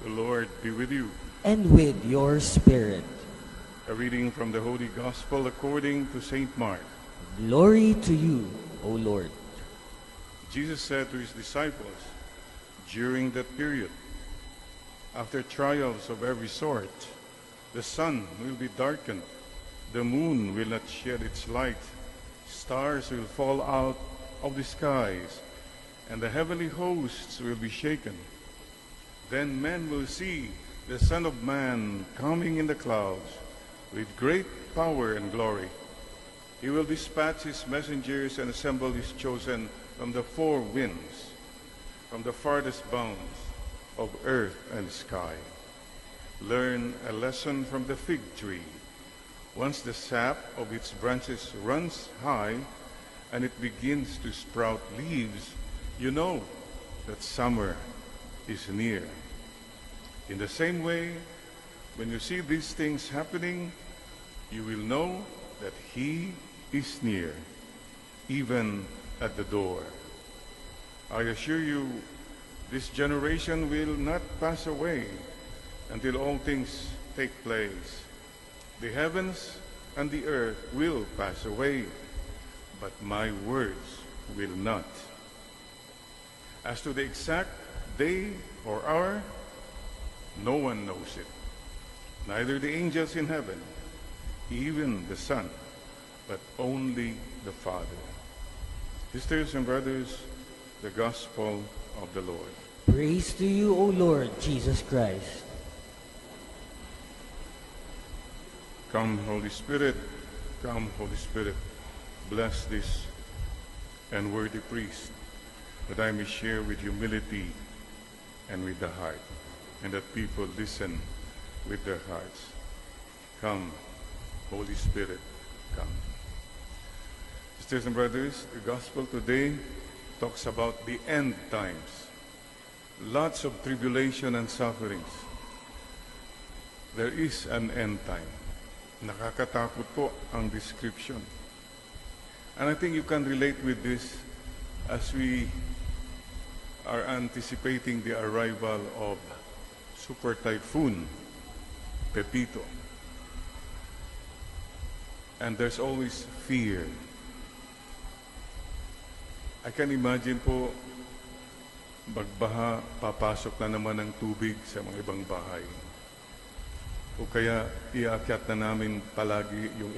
The Lord be with you. and with your spirit. A reading from the Holy Gospel according to St. Mark. Glory to you, O Lord. Jesus said to his disciples during that period, after trials of every sort, the sun will be darkened, the moon will not shed its light, stars will fall out of the skies, and the heavenly hosts will be shaken. Then men will see the Son of Man coming in the clouds with great power and glory. He will dispatch his messengers and assemble his chosen from the four winds, from the farthest bounds of earth and sky. Learn a lesson from the fig tree. Once the sap of its branches runs high and it begins to sprout leaves, you know that summer is near. In the same way, when you see these things happening, you will know that He is near, even at the door. I assure you, this generation will not pass away until all things take place. The heavens and the earth will pass away, but my words will not. As to the exact day or hour, no one knows it, neither the angels in heaven, even the Son, but only the Father. Sisters and brothers, the Gospel of the Lord. Praise to you, O Lord Jesus Christ. Come, Holy Spirit, come, Holy Spirit, bless this and worthy priest, that I may share with humility and with the heart, and that people listen with their hearts. Come, Holy Spirit, come. Sisters and brothers, the gospel today talks about the end times. Lots of tribulation and sufferings. There is an end time. Nakakatakot po ang description. And I think you can relate with this as we are anticipating the arrival of Super Typhoon Pepito. And there's always fear. I can imagine po, bagbaha, papasok na naman ng tubig sa mga ibang bahay. O kaya iakyat na namin palagi yung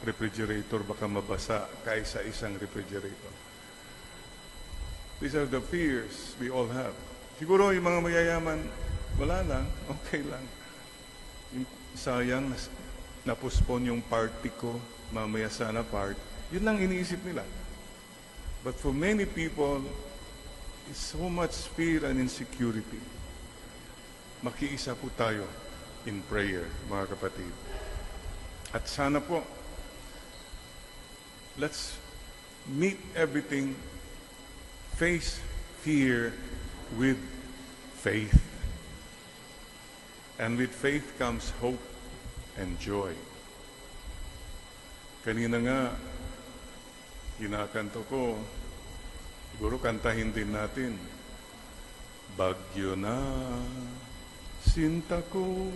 refrigerator, baka mabasa kaysa isang refrigerator. These are the fears we all have. Siguro yung mga mayayaman, wala lang, okay lang. Sayang, napospon yung party ko, mamaya sana yun lang iniisip nila. But for many people, it's so much fear and insecurity. Makiisa po tayo in prayer, mga kapatid. At sana po, let's meet everything, face fear with faith. And with faith comes hope and joy. Kanina nga, kinakanto ko, siguro kantahin din natin, Bagyo na, sinta ko.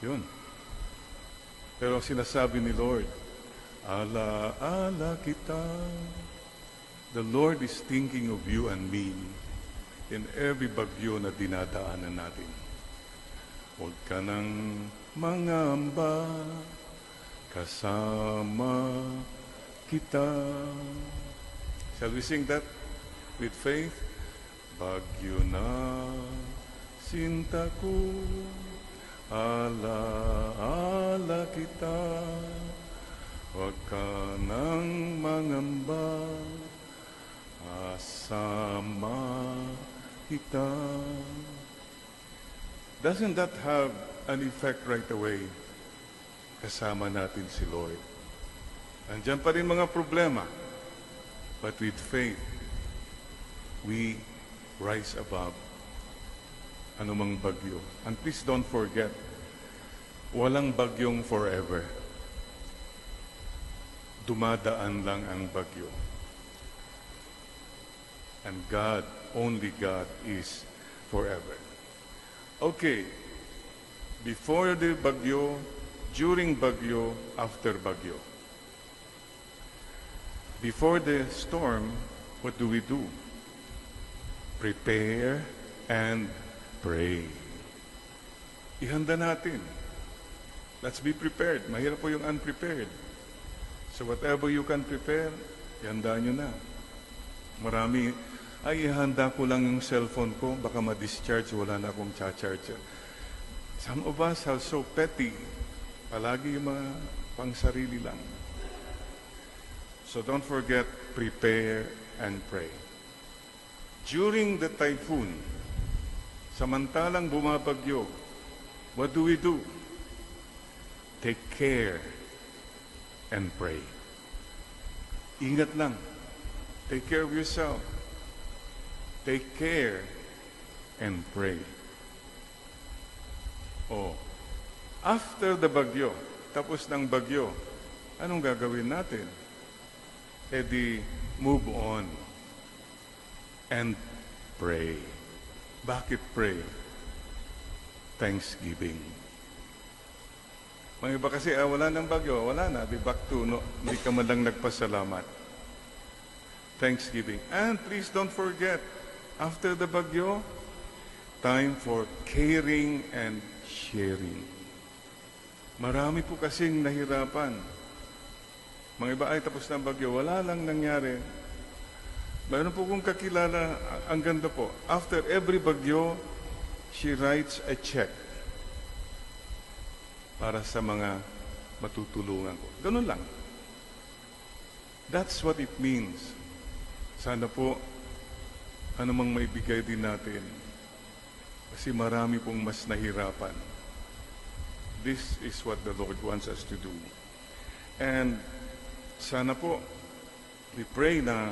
Yun. Pero sinasabi ni Lord, ala kita. The Lord is thinking of you and me in every bagyo na dinadaanan natin. Huwag ka nang mangamba, kasama kita. Shall we sing that with faith? Bagyo na, sinta ko, ala kita. Huwag ka nang mangamba, kasama kita. Doesn't that have an effect right away? Kasama natin si Lord. Andiyan pa rin mga problema. But with faith, we rise above anumang bagyo. And please don't forget, walang bagyong forever. Dumadaan lang ang bagyo. And God only God is forever. Okay, before the bagyo, during bagyo, after bagyo. Before the storm, what do? Prepare and pray. Ihanda natin. Let's be prepared. Mahirap po yung unprepared. So whatever you can prepare, ihanda nyo na. Marami, ihanda ko lang yung cellphone ko, baka ma-discharge, wala na akong cha-charge. Some of us are so petty. Palagi yung mga pang-sarili lang. So don't forget, prepare and pray. During the typhoon, samantalang bumabagyo, what do? Take care and pray. Ingat lang. Take care of yourself. Take care and pray. After the bagyo, tapos ng bagyo, anong gagawin natin? Move on and pray. Bakit pray? Thanksgiving. Mga iba kasi, wala ng bagyo, wala na, be back to, no, hindi ka man lang nagpasalamat. Thanksgiving. And please don't forget, after the bagyo, time for caring and sharing. Marami po kasing nahirapan. Mga iba ay tapos ng bagyo, wala lang nangyari. Mayroon po kong kakilala, ang ganda po. After every bagyo, she writes a check para sa mga matutulungan ko. Ganun lang. That's what it means. Sana po, anumang maibigay din natin. Kasi marami pong mas nahirapan. This is what the Lord wants us to do. And sana po, we pray na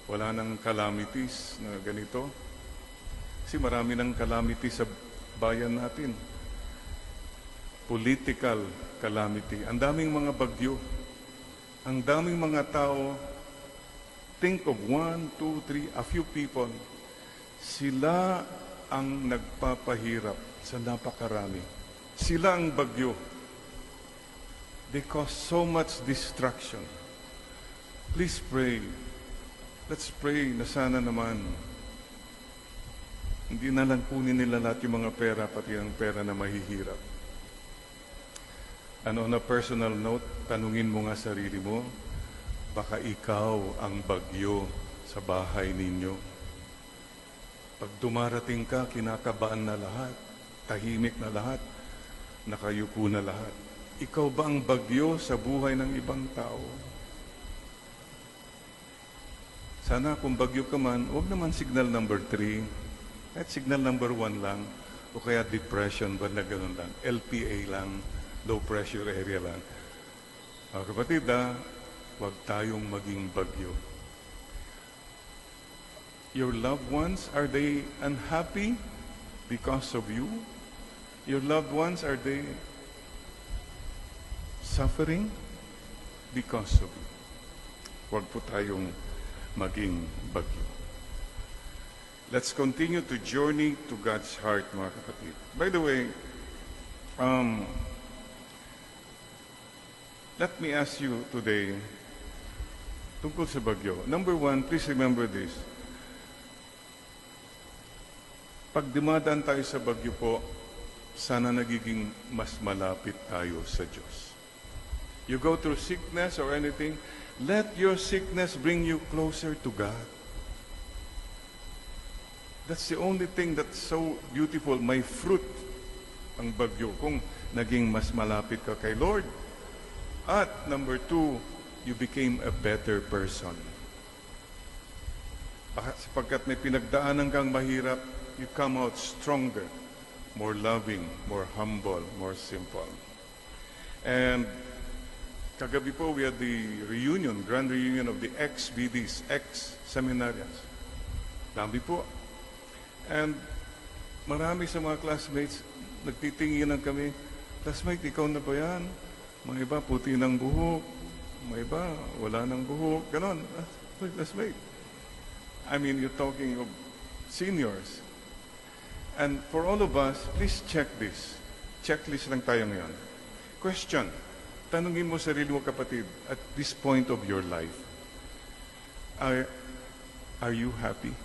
wala nang calamities na ganito. Kasi marami ng calamities sa bayan natin. Political calamity. Ang daming mga bagyo. Ang daming mga tao. Think of 1, 2, 3, a few people. Sila ang nagpapahirap sa napakarami. Sila ang bagyo. They cause so much destruction. Please pray. Let's pray na sana naman hindi na lang kunin nila lahat yung mga pera, pati ang pera na mahihirap. On a personal note, tanungin mo nga sarili mo, baka ikaw ang bagyo sa bahay ninyo. Pag dumarating ka, kinakabahan na lahat, tahimik na lahat, nakayuko na lahat. Ikaw ba ang bagyo sa buhay ng ibang tao? Sana kung bagyo ka man, huwag naman signal number 3, at signal number 1 lang, o kaya depression ba na ganun lang, LPA lang, low pressure area lang. Kapatid, huwag tayong maging bagyo. Your loved ones, are they unhappy because of you? Your loved ones, are they suffering because of you? Huwag po tayong maging bagyo. Let's continue to journey to God's heart, mga kapatid. By the way, let me ask you today, tungkol sa bagyo. Number 1, please remember this. Pag dumadaan tayo sa bagyo po, sana nagiging mas malapit tayo sa Diyos. You go through sickness or anything, let your sickness bring you closer to God. That's the only thing that's so beautiful. May fruit ang bagyo kung naging mas malapit ka kay Lord. At number 2, you became a better person. Sapagkat may pinagdaanan kang mahirap, you come out stronger, more loving, more humble, more simple. And kagabi po, we had the grand reunion of the ex-BDs, ex-seminarians. Dami po. And marami sa mga classmates, nagtitinginan kami, classmate, ikaw na ba yan? Mga iba, puti ng buhok. Mga iba, wala ng buhok. Ganon. Classmate. I mean, you're talking of seniors. And for all of us, please check this. Checklist lang tayo ngayon. Question. Tanungin mo sarili mo, kapatid, at this point of your life, are you happy?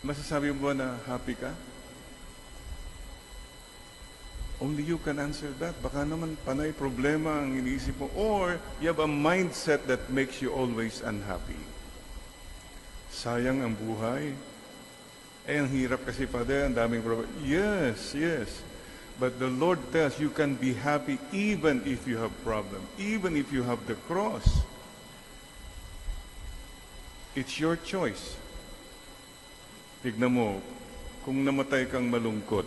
Masasabi mo ba na happy ka? Only you can answer that. Baka naman panay problema ang iniisip mo. Or you have a mindset that makes you always unhappy. Sayang ang buhay. Ang hirap kasi, Father, ang daming problema. Yes, yes. But the Lord tells you can be happy even if you have problem, even if you have the cross. It's your choice. Tignan mo, kung namatay kang malungkot,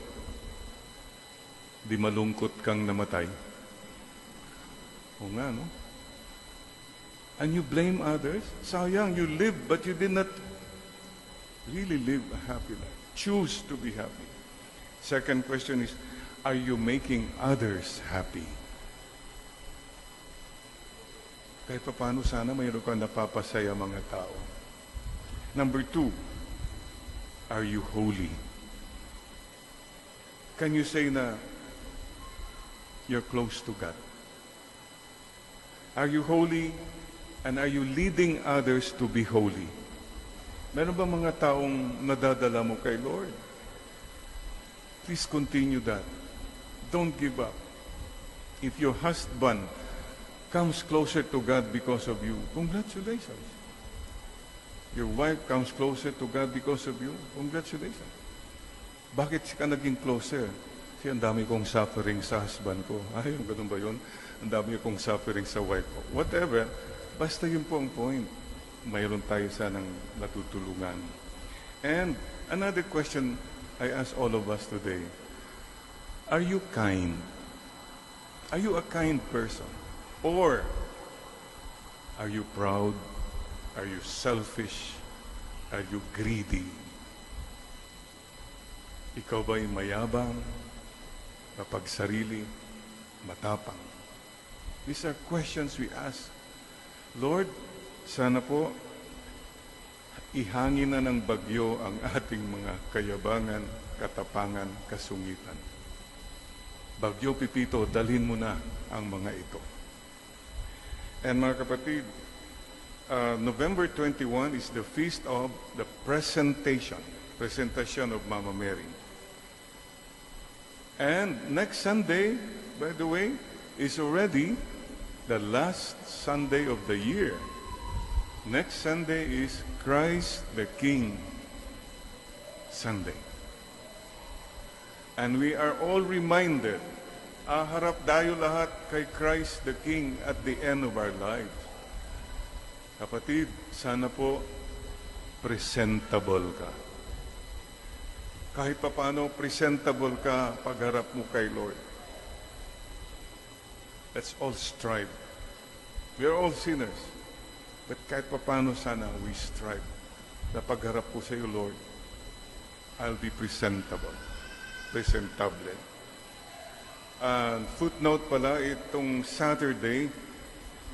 di malungkot kang namatay. O nga, no? And you blame others. Sayang, you live, but you did not really live a happy life. Choose to be happy. Second question is, are you making others happy? Kahit pa paano, sana mayroon kang napapasaya mga tao. Number 2, are you holy? Can you say na you're close to God? Are you holy, and are you leading others to be holy? Meron ba mga taong nadadala mo kay Lord? Please continue that. Don't give up. If your husband comes closer to God because of you, congratulations. Your wife comes closer to God because of you, congratulations. Bakit ka naging closer? Kasi ang dami kong suffering sa husband ko. Ay, ganun ba yun? Ang dami kong suffering sa wife ko. Whatever, basta yun po ang point. Mayroon tayo sanang natutulungan. And another question I ask all of us today, are you kind? Are you a kind person? Or are you proud? Are you selfish? Are you greedy? Ikaw ba'y mayabang, mapagsarili, matapang? These are questions we ask. Lord, sana po ihangin na ng bagyo ang ating mga kayabangan, katapangan, kasungitan. Bagyo Pipito, dalhin mo na ang mga ito. And mga kapatid, November 21 is the feast of the presentation of Mama Mary. And next Sunday, by the way, is already the last Sunday of the year. Next Sunday is Christ the King Sunday. And we are all reminded, harap tayo lahat kay Christ the King at the end of our lives. Kapatid, sana po presentable ka. Kahit pa paano presentable ka pagharap mo kay Lord. Let's all strive. We are all sinners. But kahit pa paano sana we strive na pagharap ko sa iyo, Lord, I'll be presentable. Presentable. Footnote pala, itong Saturday,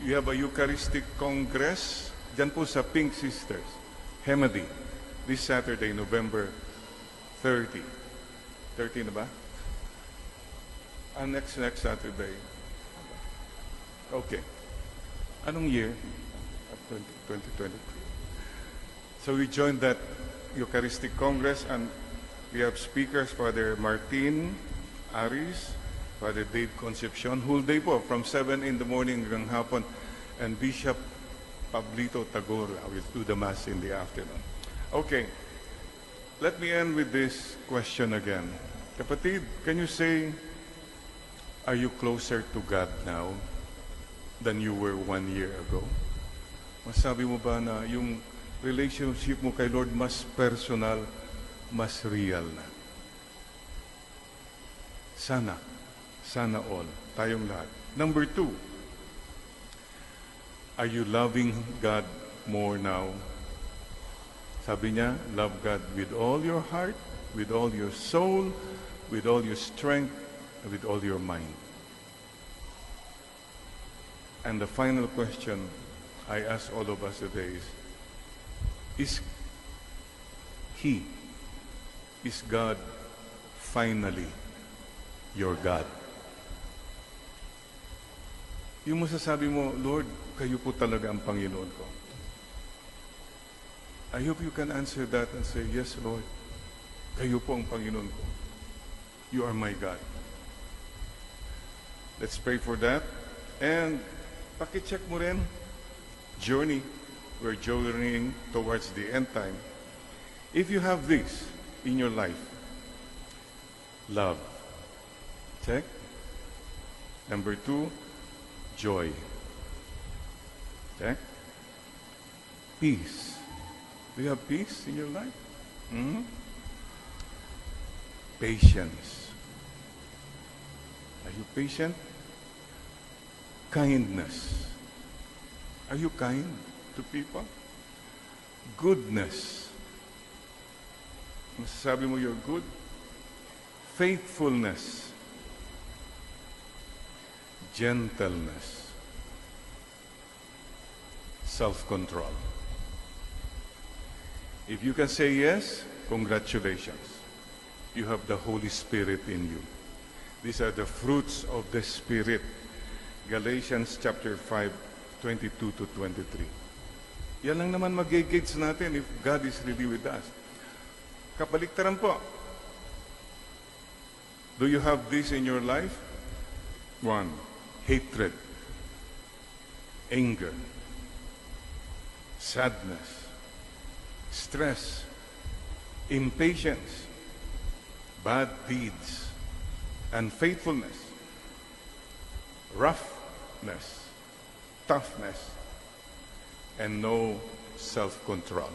you have a Eucharistic Congress dyan po sa Pink Sisters, Hemady, this Saturday, November 30. 30 na ba? Next Saturday. Okay. Anong year? 2023. So we joined that Eucharistic Congress, and we have speakers, Father Martin Aris, Father Dave Concepcion, whole day po, from 7 in the morning hanggang hapon, and Bishop Pablito Tagora will do the Mass in the afternoon. Okay, let me end with this question again. Kapatid, can you say, are you closer to God now than you were 1 year ago? Masabi mo ba na yung relationship mo kay Lord mas personal, mas real na? Sana all, tayong lahat. Number 2, are you loving God more now? Sabi niya, love God with all your heart, with all your soul, with all your strength, and with all your mind. And the final question I ask all of us today is He is God, finally, your God. Yung masasabi mo, Lord, kayo po talaga ang Panginoon ko. I hope you can answer that and say, yes, Lord, kayo po ang Panginoon ko. You are my God. Let's pray for that. And pakicheck mo rin, journey. We're journeying towards the end time. If you have this in your life, love. Check. Number 2, joy. Check. Peace. Do you have peace in your life? Patience. Are you patient? Kindness. Are you kind to people? Goodness. Masasabi mo you're good? Faithfulness. Gentleness. Self-control. If you can say yes, congratulations. You have the Holy Spirit in you. These are the fruits of the Spirit. Galatians chapter 5, 22 to 23. Yan lang naman mag-gauge natin if God is really with us. Kapaliktaran po. Do you have this in your life? 1, hatred, anger, sadness, stress, impatience, bad deeds, unfaithfulness, roughness, toughness, and no self-control.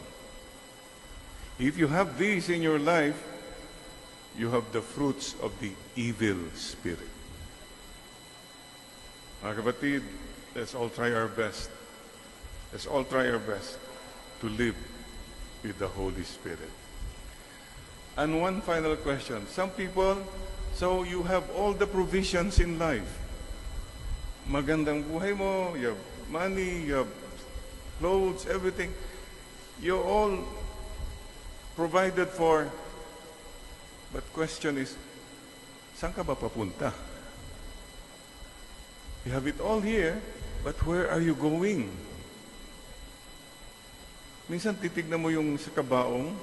If you have these in your life, you have the fruits of the evil spirit. Mga kapatid, let's all try our best. Let's all try our best to live with the Holy Spirit. And one final question. Some people, so you have all the provisions in life. Magandang buhay mo, you have money, you have clothes, everything. You're all provided for. But question is, saan ka ba papunta? You have it all here, but where are you going? Minsan titignan mo yung sa kabaong,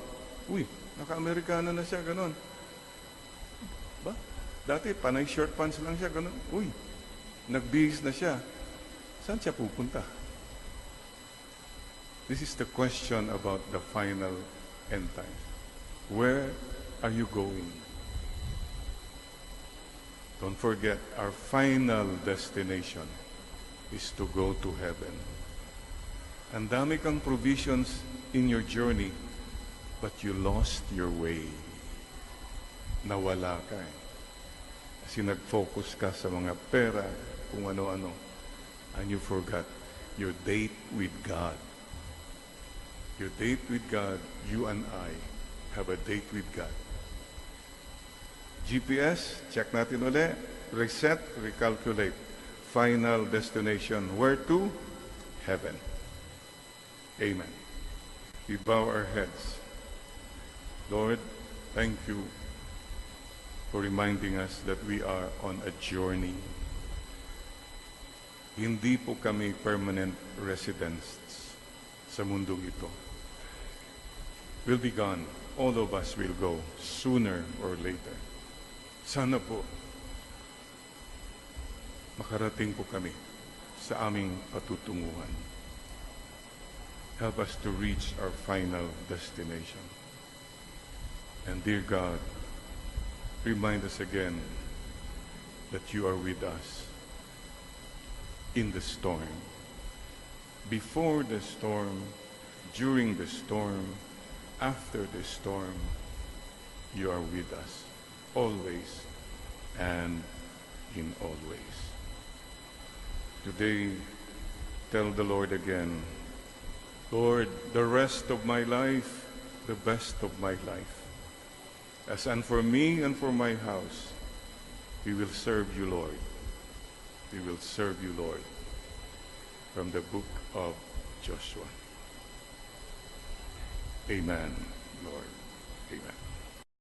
uy, naka-Amerikana na siya, ganon. Ba? Dati, panay short pants lang siya, ganon. Uy, nagbihis na siya. Saan siya pupunta? This is the question about the final end times. Where are you going? Don't forget, our final destination is to go to heaven. Ang dami kang provisions in your journey, but you lost your way. Nawala ka eh. Kasi nag-focus ka sa mga pera, kung ano-ano, and you forgot your date with God. Your date with God, you and I have a date with God. GPS, check natin ulit. Reset, recalculate. Final destination. Where to? Heaven. Amen. We bow our heads. Lord, thank you for reminding us that we are on a journey. Hindi po kami permanent residents sa mundong ito. We'll be gone. All of us will go sooner or later. Sana po makarating po kami sa aming patutunguhan. Help us to reach our final destination. And dear God, remind us again that you are with us in the storm, before the storm, during the storm, after the storm. You are with us, always and in all ways. Today, tell the Lord again, Lord, the rest of my life, the best of my life. And for me and for my house, we will serve you, Lord. We will serve you, Lord. From the book of Joshua. Amen, Lord.